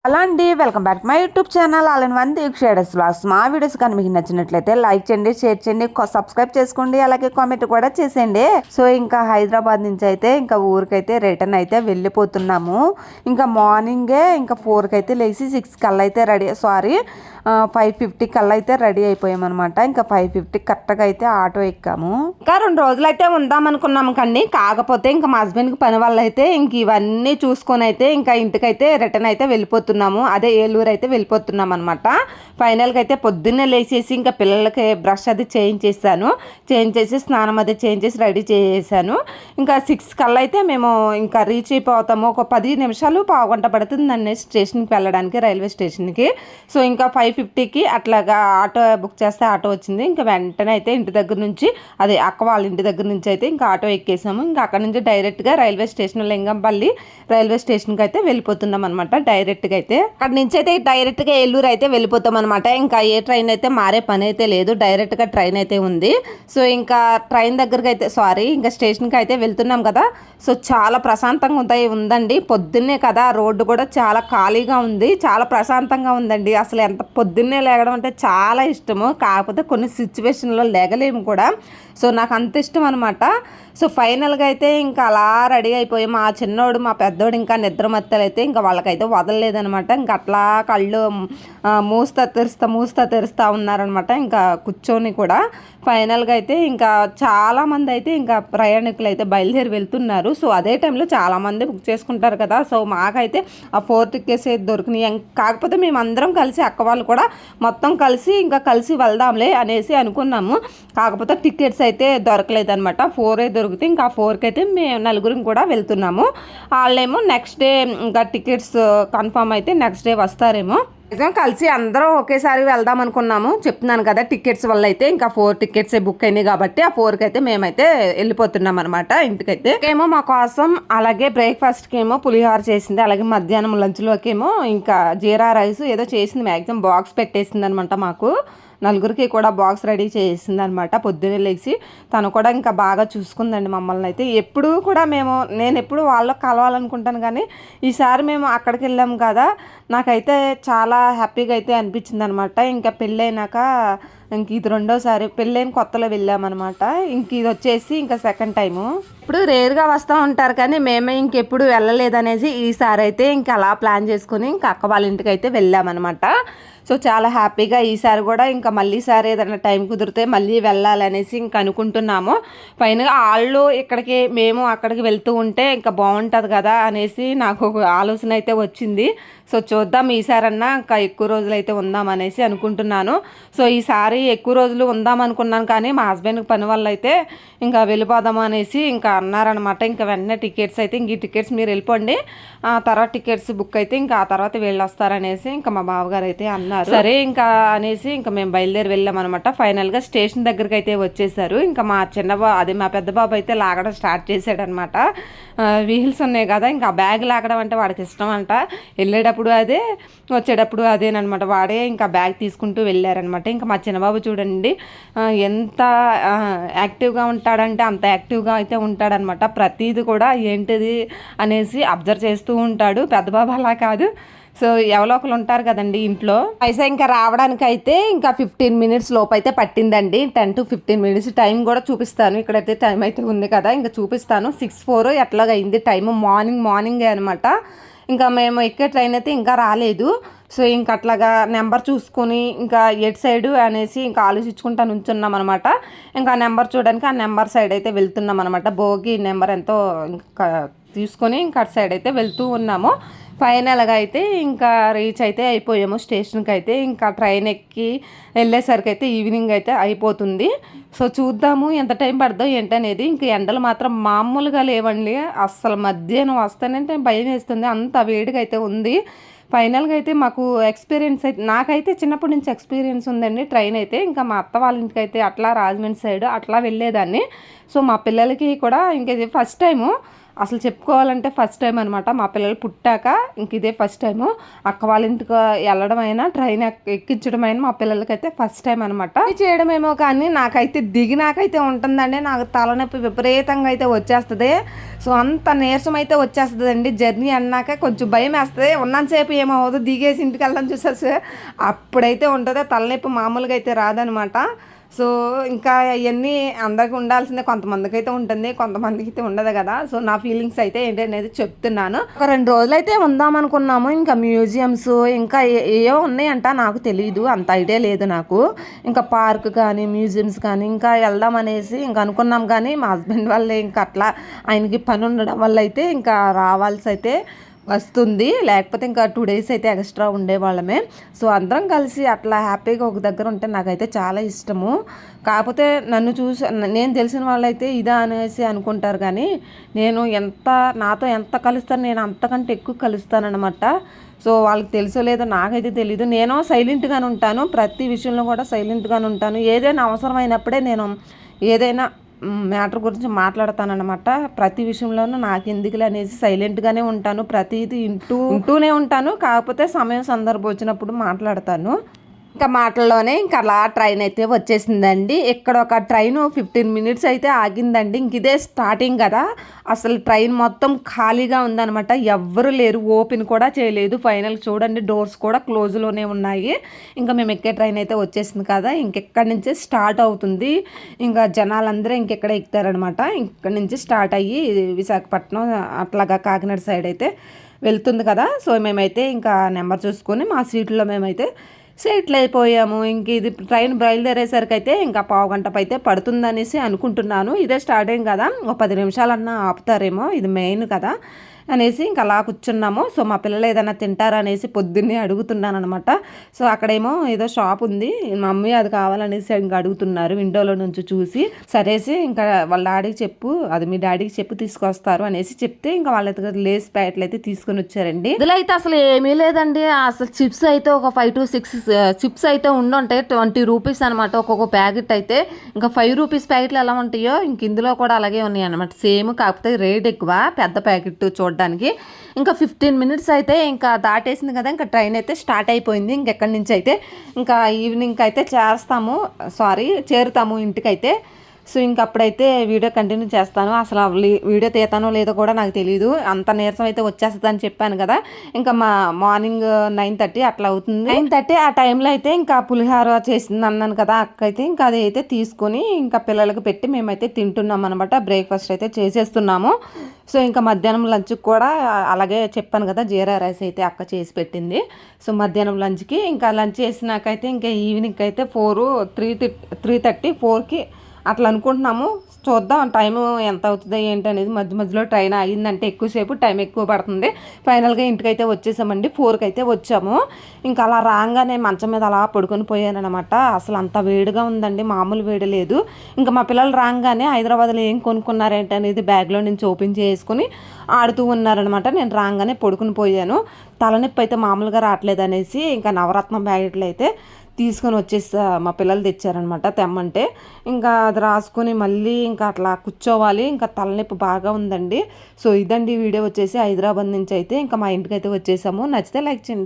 Hello అండి, welcome back to my YouTube channel all in one Deeksha షేడర్స్ vlogs. మా videos కానీ మీకు నచ్చినట్లయితే లైక్ చేయండి, షేర్ చేయండి, సబ్స్క్రైబ్ చేసుకోండి, అలాగే కామెంట్ కూడా చేసేయండి. సో ఇంకా హైదరాబాద్ నుంచి అయితే ఇంకా ఊరికైతే రిటర్న్ అయితే వెళ్ళిపోతున్నాము. ఇంకా మార్నింగే ఇంకా 4కి అయితే లేచి 6 కల్లా అయితే 5:50 కల్లా అయితే రెడీ అయిపోయామన్నమాట. ఇంకా 5:50 కరెక్ట్గా అయితే ఆటో ఎక్కాము. ఇంకా 2 రోజులు అయితే ఉందాం అనుకున్నాము కానీ కాకపోతే ఇంకా మా హస్బెండ్కి పని వల్ల అయితే ఇంక ఇవన్నీ చూసుకొని అయితే ఇంకా ఇంటికైతే రిటర్న్ అయితే వెళ్ళిపోతున్నాము. అదే ఏలూరు అయితే వెళ్ళిపోతున్నాం అనమాట. ఫైనల్గా అయితే పొద్దున్నే లేచేసి ఇంకా పిల్లలకి బ్రష్ అది చేంజ్ చేసి స్నానం అది చేంజ్ చేసి రెడీ చేసేసాను. ఇంకా 6 కల్లా అయితే మేము ఇంకా రీచ్ అయిపోతాము. ఒక 10 నిమిషాలు పావుగంట పడుతుందండి స్టేషన్కి వెళ్ళడానికి, రైల్వే స్టేషన్కి. సో ఇంకా 5:50కి అట్లాగా ఆటో బుక్ చేస్తే ఆటో వచ్చింది. ఇంకా వెంటనే అయితే ఇంటి దగ్గర నుంచి అదే అక్క వాళ్ళ ఇంటి దగ్గర నుంచి అయితే ఇంకా ఆటో ఎక్కేసాము. ఇంకా అక్కడ నుంచి డైరెక్ట్గా రైల్వే స్టేషన్ లింగంపల్లి రైల్వే స్టేషన్కి అయితే వెళ్ళిపోతున్నాం అనమాట. డైరెక్ట్గా అయితే అక్కడ నుంచి అయితే డైరెక్ట్గా ఏలూరు అయితే వెళ్ళిపోతాం అనమాట. ఇంకా ఏ ట్రైన్ అయితే మారే పని అయితే లేదు, డైరెక్ట్గా ట్రైన్ అయితే ఉంది. సో ఇంకా ట్రైన్ దగ్గరికి అయితే ఇంకా స్టేషన్కి అయితే వెళ్తున్నాం కదా. సో చాలా ప్రశాంతంగా ఉందండి. పొద్దున్నే కదా, రోడ్డు కూడా చాలా ఖాళీగా ఉంది, చాలా ప్రశాంతంగా ఉందండి. అసలు ఎంత పొద్దున్నే లేగడం అంటే చాలా ఇష్టము, కాకపోతే కొన్ని సిచ్యువేషన్లో లేగలేము కూడా. సో నాకు అంత ఇష్టం అనమాట. సో ఫైనల్గా అయితే ఇంకా అలా రెడీ అయిపోయి మా చిన్నోడు మా పెద్దోడు ఇంకా నిద్ర మత్తలు అయితే ఇంకా వాళ్ళకైతే వదలలేదనమాట. ఇంకా అట్లా కళ్ళు మూస్తా తెరుస్తూ ఉన్నారనమాట ఇంకా కూర్చొని కూడా. ఫైనల్గా అయితే ఇంకా చాలామంది అయితే ఇంకా ప్రయాణికులు అయితే బయలుదేరి వెళ్తున్నారు. సో అదే టైంలో చాలామంది బుక్ చేసుకుంటారు కదా. సో మాకైతే ఆ 4 టికెట్స్ అయితే దొరికినాయి. కాకపోతే మేము అందరం కలిసి అక్క వాళ్ళు కూడా మొత్తం కలిసి వెళ్దాంలే అనేసి అనుకున్నాము. కాకపోతే టికెట్స్ అయితే దొరకలేదనమాట. 4 దొరికితే ఇంకా 4కి అయితే మేము నలుగురం కూడా వెళ్తున్నాము. వాళ్ళేమో నెక్స్ట్ డే ఇంకా టికెట్స్ కన్ఫర్మ్ అయితే నెక్స్ట్ డే వస్తారేమో. నిజం కలిసి అందరం ఒకేసారి వెళ్దాం అనుకున్నాము. చెప్తున్నాను కదా, టికెట్స్ వల్ల అయితే ఇంకా 4 టికెట్స్ బుక్ అయినాయి కాబట్టి ఆ 4కి అయితే మేమైతే వెళ్ళిపోతున్నాం అనమాట ఇంటికైతే. ఏమో మా కోసం అలాగే బ్రేక్ఫాస్ట్కి ఏమో పులిహోర చేసింది, అలాగే మధ్యాహ్నం లంచ్లోకి ఏమో ఇంకా జీరా రైస్ ఏదో చేసింది. మ్యాక్సిమం బాక్స్ పెట్టేసింది అనమాట. మాకు నలుగురికి కూడా బాక్స్ రెడీ చేసింది అనమాట. పొద్దున్నే లేచి తను కూడా ఇంకా బాగా చూసుకుందండి మమ్మల్ని అయితే. ఎప్పుడు కూడా నేను ఎప్పుడు వాళ్ళకి కలవాలనుకుంటాను కానీ ఈసారి మేము అక్కడికి వెళ్ళాము కదా, నాకైతే చాలా హ్యాపీగా అయితే అనిపించింది అనమాట. ఇంకా పెళ్ళైనాక ఇంక ఇది 2వసారి, పెళ్ళైన కొత్తలో వెళ్ళామన్నమాట. ఇంక ఇది వచ్చేసి ఇంకా 2nd టైము. ఇప్పుడు రేర్గా వస్తూ ఉంటారు కానీ మేమే ఇంకెప్పుడు వెళ్ళలేదనేసి ఈసారి అయితే ఇంకా అలా ప్లాన్ చేసుకుని ఇంకా అక్క వాళ్ళ ఇంటికి అయితే వెళ్ళామన్నమాట. సో చాలా హ్యాపీగా ఈసారి కూడా ఇంకా మళ్ళీసారి ఏదైనా టైం కుదిరితే మళ్ళీ వెళ్ళాలనేసి ఇంకా అనుకుంటున్నాము. ఫైనల్గా వాళ్ళు మేము అక్కడికి వెళ్తూ ఉంటే ఇంకా బాగుంటుంది కదా అనేసి నాకు ఒక ఆలోచన అయితే వచ్చింది. సో చూద్దాం, ఈసారన్నా ఇంకా ఎక్కువ రోజులు అయితే ఉందామనేసి అనుకుంటున్నాను. సో ఈసారి ఎక్కువ రోజులు ఉందాం అనుకున్నాను కానీ మా హస్బెండ్కి పని వల్ల అయితే ఇంకా వెళ్ళిపోదాము అనేసి ఇంకా అన్నారనమాట. ఇంకా వెంటనే టికెట్స్ అయితే ఇంక ఈ టికెట్స్ మీరు వెళ్ళిపోండి, ఆ తర్వాత టికెట్స్ బుక్ అయితే ఇంకా ఆ తర్వాత వీళ్ళు వస్తారనేసి ఇంకా మా బావగారు అయితే అన్నారు. సరే ఇంకా అనేసి ఇంకా మేము బయలుదేరి వెళ్ళామన్నమాట. ఫైనల్గా స్టేషన్ దగ్గరికి అయితే వచ్చేసారు. ఇంకా మా మా పెద్ద బాబు అయితే లాగడం స్టార్ట్ చేశాడనమాట. వీల్స్ ఉన్నాయి కదా, ఇంకా బ్యాగ్ లాగడం అంటే వాడికి ఇష్టం అంట. వెళ్ళేటప్పుడు అదే, వచ్చేటప్పుడు అదేనమాట. వాడే ఇంకా బ్యాగ్ తీసుకుంటూ వెళ్ళారనమాట. ఇంకా మా చిన్నబాబు చూడండి ఎంత యాక్టివ్గా ఉంటాడంటే అంత యాక్టివ్గా అయితే ఉంటాడనమాట. ప్రతిదీ కూడా ఏంటిది అనేసి అబ్జర్వ్ చేస్తూ ఉంటాడు. పెద్ద బాబు అలా కాదు. సో ఎవరో ఒకరు ఉంటారు కదండి ఇంట్లో. పైసా ఇంకా రావడానికి అయితే ఇంకా 15 మినిట్స్ లోపు అయితే పట్టిందండి. 10 to 15 మినిట్స్ టైం కూడా చూపిస్తాను. ఇక్కడైతే టైం అయితే ఉంది కదా, ఇంకా చూపిస్తాను. 6:04 ఎట్లాగ అయింది టైము. మార్నింగే అనమాట. ఇంకా మేము ఎక్కే ట్రైన్ అయితే ఇంకా రాలేదు. సో ఇంక అట్లాగా నెంబర్ చూసుకొని ఇంకా ఎట్ సైడు అనేసి ఇంకా ఆలోచించుకుంటా నుంచున్నాం అనమాట. ఇంకా నెంబర్ చూడడానికి ఆ నెంబర్ సైడ్ అయితే వెళ్తున్నాం అనమాట. భోగి నెంబర్ ఎంతో ఇంకా తీసుకొని ఇంకా అటు సైడ్ అయితే వెళ్తూ ఉన్నాము. ఫైనల్గా అయితే ఇంకా రీచ్ అయితే అయిపోయాము స్టేషన్కి అయితే. ఇంకా ట్రైన్ ఎక్కి వెళ్ళేసరికి అయితే ఈవినింగ్ అయితే అయిపోతుంది. సో చూద్దాము ఎంత టైం పడుతుందో ఏంటనేది. ఇంకా ఎండలు మాత్రం మామూలుగా లేవండి. అస్సలు మధ్యాహ్నం వస్తానంటే భయం వేస్తుంది, అంత వేడిగా అయితే ఉంది. ఫైనల్గా అయితే మాకు ఎక్స్పీరియన్స్ అయితే, నాకైతే చిన్నప్పటి నుంచి ఎక్స్పీరియన్స్ ఉందండి ట్రైన్ అయితే. ఇంకా మా అత్త వాళ్ళ ఇంటికి అయితే అట్లా రాజమండ్రి సైడ్ అట్లా వెళ్ళేదాన్ని. సో మా పిల్లలకి కూడా ఇంక ఇది ఫస్ట్ టైము అసలు చెప్పుకోవాలంటే ఫస్ట్ టైం అనమాట. మా పిల్లలు పుట్టాక ఇంక ఇదే ఫస్ట్ టైము. అక్క వాళ్ళ ఇంటికి వెళ్ళడం అయినా ట్రైన్ ఎక్కించడం అయినా మా పిల్లలకైతే ఫస్ట్ టైం అనమాట. చేయడమేమో కానీ నాకైతే దిగినాకైతే ఉంటుందండి, నాకు తలనొప్పి విపరీతంగా అయితే వచ్చేస్తుంది. సో అంత నీరసం అయితే వచ్చేస్తుంది అండి. జర్నీ అన్నాక కొంచెం భయం వేస్తుంది. ఉన్నంతసేపు ఏమవుతుంది, దిగేసి ఇంటికి వెళ్ళడం చూసేసి అప్పుడైతే ఉంటుంది. తలనొప్పి మామూలుగా అయితే రాదనమాట. సో ఇంకా అవన్నీ అందరికి ఉండాల్సిందే, కొంతమందికి అయితే ఉంటుంది, కొంతమందికి అయితే ఉండదు కదా. సో నా ఫీలింగ్స్ అయితే ఏంటనేది చెప్తున్నాను. ఒక 2 రోజులు అయితే ఉందాం అనుకున్నాము. ఇంకా మ్యూజియంస్ ఇంకా ఏవో ఉన్నాయంట, నాకు తెలియదు, అంత ఐడియా లేదు నాకు. ఇంకా పార్క్ కానీ మ్యూజియంస్ కానీ ఇంకా వెళ్దాం అనేసి ఇంకా అనుకున్నాం. కానీ మా హస్బెండ్ వల్ల ఇంకా అట్లా ఆయనకి పని ఉండడం వల్ల అయితే ఇంకా రావాల్సి అయితే వస్తుంది. లేకపోతే ఇంకా 2 days అయితే ఎక్స్ట్రా ఉండేవాళ్ళమే. సో అందరం కలిసి అట్లా హ్యాపీగా ఒక దగ్గర ఉంటే నాకైతే చాలా ఇష్టము. కాకపోతే నన్ను చూసి నేను తెలిసిన వాళ్ళైతే ఇదా అనేసి అనుకుంటారు, కానీ నేను నాతో ఎంత కలుస్తాను, నేను అంతకంటే ఎక్కువ కలుస్తానన్నమాట. సో వాళ్ళకి తెలుసో లేదో నాకైతే తెలీదు. నేను సైలెంట్గానే ఉంటాను, ప్రతి విషయంలో కూడా సైలెంట్గానే ఉంటాను. ఏదైనా అవసరమైనప్పుడే నేను ఏదైనా మ్యాటర్ గురించి మాట్లాడతానన్నమాట. ప్రతి విషయంలోనూ నాకు ఎందుకులే అనేసి సైలెంట్గానే ఉంటాను, ప్రతిదీ ఉంటూనే ఉంటాను. కాకపోతే సమయం సందర్భం వచ్చినప్పుడు మాట్లాడతాను. ఇంకా మాటల్లోనే ఇంకా అలా ట్రైన్ అయితే వచ్చేసిందండి. ఇక్కడ ఒక ట్రైన్ 15 minutes అయితే ఆగిందండి. ఇంక ఇదే స్టార్టింగ్ కదా, అసలు ట్రైన్ మొత్తం ఖాళీగా ఉందనమాట, ఎవ్వరు లేరు, ఓపెన్ కూడా చేయలేదు. ఫైనల్ చూడండి, డోర్స్ కూడా క్లోజ్లోనే ఉన్నాయి. ఇంకా మేము ఎక్కే ట్రైన్ అయితే వచ్చేసింది కదా, ఇంకెక్కడి నుంచే స్టార్ట్ అవుతుంది. ఇంకా జనాలందరూ ఇంకెక్కడ ఎక్కుతారనమాట. ఇక్కడి నుంచి స్టార్ట్ అయ్యి విశాఖపట్నం అట్లాగా కాకినాడ సైడ్ అయితే వెళ్తుంది కదా. సో మేమైతే ఇంకా నెంబర్ చూసుకొని మా సీట్లో మేమైతే సెటిల్ అయిపోయాము. ఇంక ఇది ట్రైన్ బయలుదేరేసరికి అయితే ఇంకా 1/2 గంట అయితే పడుతుందనేసి అనుకుంటున్నాను. ఇదే స్టార్టింగ్ కదా, ఒక 10 నిమిషాలన్నా ఆపుతారేమో, ఇది మెయిన్ కదా అనేసి ఇంకా అలా కూర్చున్నాము. సో మా పిల్లలు ఏదైనా తింటారా అనేసి పొద్దున్నే అడుగుతున్నాను అనమాట. సో అక్కడేమో ఏదో షాప్ ఉంది, మమ్మీ అది కావాలనేసి ఇంకా అడుగుతున్నారు విండోలో నుంచి చూసి. సరేసి ఇంకా వాళ్ళ డాడీకి చెప్పు, అది మీ డాడీకి చెప్పు తీసుకొస్తారు అనేసి చెప్తే ఇంకా వాళ్ళ లేస్ ప్యాకెట్లు అయితే తీసుకొని వచ్చారండి. ఇందులో అయితే అసలు ఏమీ లేదండి, అసలు చిప్స్ అయితే ఒక 5 to 6 చిప్స్ అయితే ఉండుంటాయి. 20 rupees అనమాట ఒక్కొక్క ప్యాకెట్ అయితే. ఇంకా 5 rupees ప్యాకెట్లు ఎలా ఉంటాయో ఇంక ఇందులో కూడా అలాగే ఉన్నాయి అనమాట, సేమ్. కాకపోతే రేట్ ఎక్కువ, పెద్ద ప్యాకెట్ చూడడానికి. ఇంకా 15 minutes అయితే ఇంకా దాటేసింది కదా, ఇంకా ట్రైన్ అయితే స్టార్ట్ అయిపోయింది. ఇంకెక్కడి నుంచి అయితే ఇంకా ఈవినింగ్ అయితే చేరుతాము ఇంటికైతే. సో ఇంక అప్పుడైతే వీడియో కంటిన్యూ చేస్తాను. అసలు వీడియో తీతానో లేదో కూడా నాకు తెలియదు, అంత నీరసం అయితే వచ్చేస్తుంది అని చెప్పాను కదా. ఇంకా మార్నింగ్ 9:30 అట్లా అవుతుంది. 9:30 ఆ టైంలో అయితే ఇంకా పులిహోర చేసింది అన్నాను కదా అక్క అయితే, ఇంకా అది అయితే తీసుకొని ఇంకా పిల్లలకి పెట్టి మేమైతే తింటున్నాం అనమాట. బ్రేక్ఫాస్ట్ అయితే చేసేస్తున్నాము. సో ఇంకా మధ్యాహ్నం లంచ్కి కూడా అలాగే చెప్పాను కదా, జీరా రైస్ అయితే అక్క చేసి పెట్టింది. సో మధ్యాహ్నం లంచ్కి ఇంకా లంచ్ చేసినాకైతే ఇంకా ఈవినింగ్ అయితే 3:30 4కి అట్లా అనుకుంటున్నాము. చూద్దాం టైం ఎంత అవుతుందో ఏంటి అనేది. మధ్యలో ట్రైన్ ఆగిందంటే ఎక్కువసేపు టైం ఎక్కువ పడుతుంది. ఫైనల్గా ఇంటికైతే వచ్చేసామండి. 4కి అయితే వచ్చాము. ఇంకా అలా రాగానే మంచం మీద అలా పడుకొని పోయానమాట. అసలు అంత వేడిగా ఉందండి, మామూలు వేడి లేదు. ఇంకా మా పిల్లలు రాగానే హైదరాబాద్లో ఏం కొనుక్కున్నారేంటి అనేది బ్యాగ్లో నుంచి ఓపెన్ చేసుకుని ఆడుతూ ఉన్నారనమాట. నేను రాగానే పడుకుని పోయాను. తలనొప్పి అయితే మామూలుగా రావట్లేదు అనేసి ఇంకా నవరత్నం ప్యాకెట్లు అయితే తీసుకొని వచ్చేసా, మా పిల్లలు తెచ్చారనమాట తెమ్మంటే. ఇంకా అది రాసుకొని మళ్ళీ ఇంకా అట్లా కూర్చోవాలి. ఇంకా తలనొప్పి బాగా ఉందండి. సో ఇదండి వీడియో వచ్చేసి హైదరాబాద్ నుంచి అయితే ఇంకా మా ఇంటికి అయితే వచ్చేసాము. నచ్చితే లైక్ చేయండి.